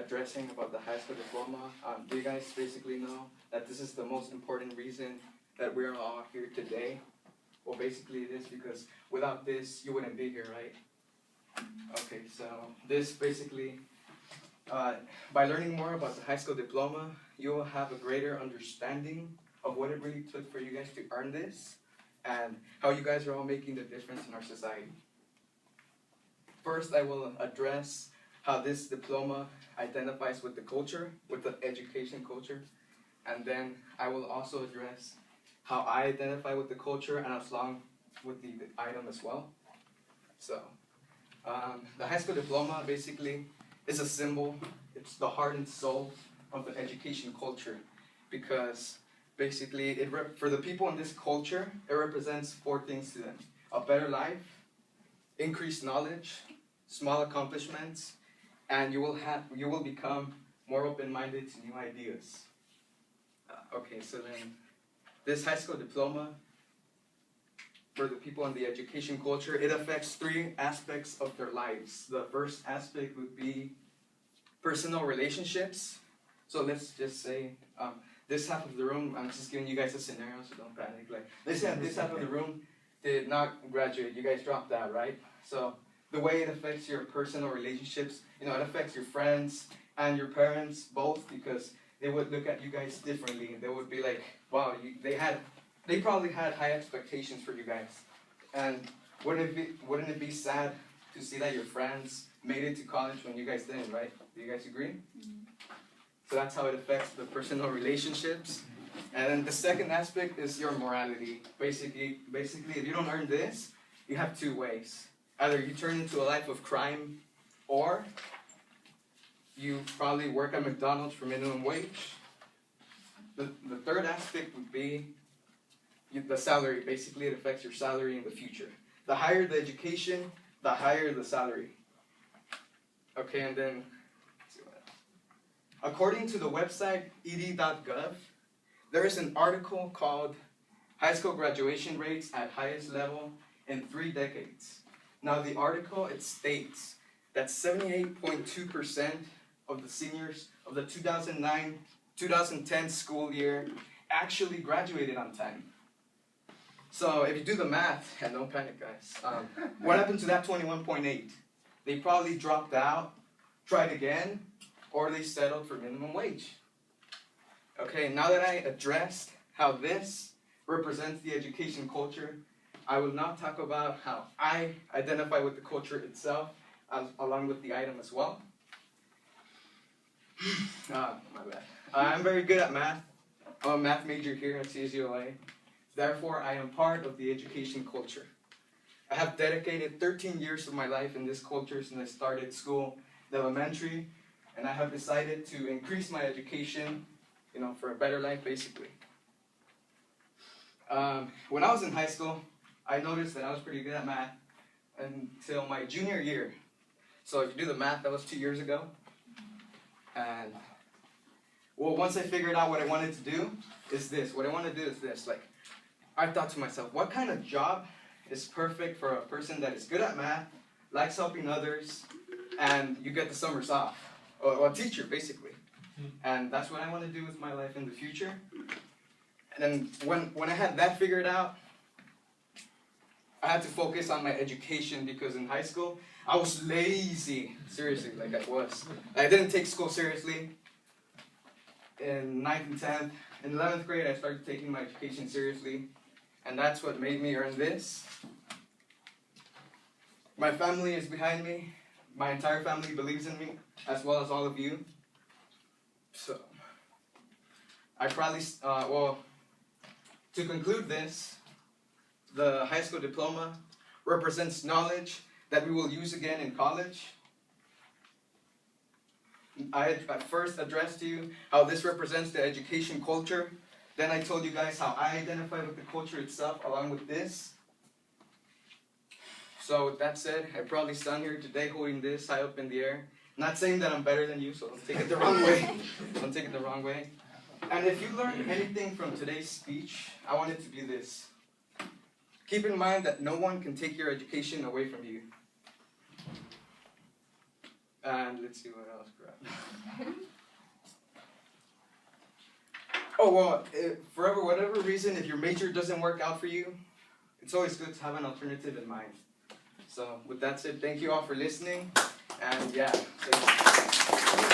addressing about the high school diploma. Do you guys basically know that this is the most important reason that we're all here today? Well, basically it is because without this, you wouldn't be here, right? Okay, so this basically, by learning more about the high school diploma, you will have a greater understanding of what it really took for you guys to earn this and how you guys are all making the difference in our society. First, I will address how this diploma identifies with the culture, with the education culture, and then I will also address how I identify with the culture and along with the item as well. So, the high school diploma basically is a symbol. It's the heart and soul of the education culture because basically for the people in this culture, it represents 4 things to them: a better life, increased knowledge, small accomplishments, and you will become more open-minded to new ideas. Okay, so then this high school diploma, for the people in the education culture, it affects 3 aspects of their lives. The first aspect would be personal relationships. So let's just say this half of the room, I'm just giving you guys a scenario, so don't panic. Like, let's say this half of the room did not graduate. You guys dropped out, right? So the way it affects your personal relationships, it affects your friends and your parents both, because they would look at you guys differently. They would be like, wow, they probably had high expectations for you guys. And wouldn't it be sad to see that your friends made it to college when you guys didn't, right? Do you guys agree? Mm-hmm. So that's how it affects the personal relationships. And then the second aspect is your morality. Basically, if you don't earn this, you have 2 ways. Either you turn into a life of crime, or you probably work at McDonald's for minimum wage. The third aspect would be the salary. Basically, it affects your salary in the future. The higher the education, the higher the salary. Okay, and then, according to the website ed.gov, there is an article called High School Graduation Rates at Highest Level in 3 Decades. Now, the article, it states that 78.2% of the seniors of the 2009-2010 school year actually graduated on time. So if you do the math, and don't panic guys, what happened to that 21.8? They probably dropped out, tried again, or they settled for minimum wage. Okay, now that I addressed how this represents the education culture, I will now talk about how I identify with the culture itself, along with the item as well. My bad. I'm very good at math. I'm a math major here at CSULA. Therefore, I am part of the education culture. I have dedicated 13 years of my life in this culture since I started school, the elementary, and I have decided to increase my education, for a better life, basically. When I was in high school, I noticed that I was pretty good at math until my junior year. So if you do the math, that was 2 years ago. And once I figured out what I wanted to do is this. What I want to do is this. Like, I thought to myself, what kind of job is perfect for a person that is good at math, likes helping others, and you get the summers off? Or a teacher, basically. And that's what I want to do with my life in the future. And then when I had that figured out, I had to focus on my education, because in high school, I was lazy. Seriously, like I was. I didn't take school seriously. In 9th and 10th, in 11th grade, I started taking my education seriously. And that's what made me earn this. My family is behind me. My entire family believes in me, as well as all of you. So, I probably, to conclude this, the high school diploma represents knowledge that we will use again in college. I first addressed to you how this represents the education culture. Then I told you guys how I identify with the culture itself along with this. So with that said, I probably stand here today holding this high up in the air. Not saying that I'm better than you, so don't take it the wrong way. Don't take it the wrong way. And if you learned anything from today's speech, I want it to be this. Keep in mind that no one can take your education away from you. And let's see what else, crap. Oh, well, for whatever reason, if your major doesn't work out for you, it's always good to have an alternative in mind. So with that said, thank you all for listening, and yeah, thank you.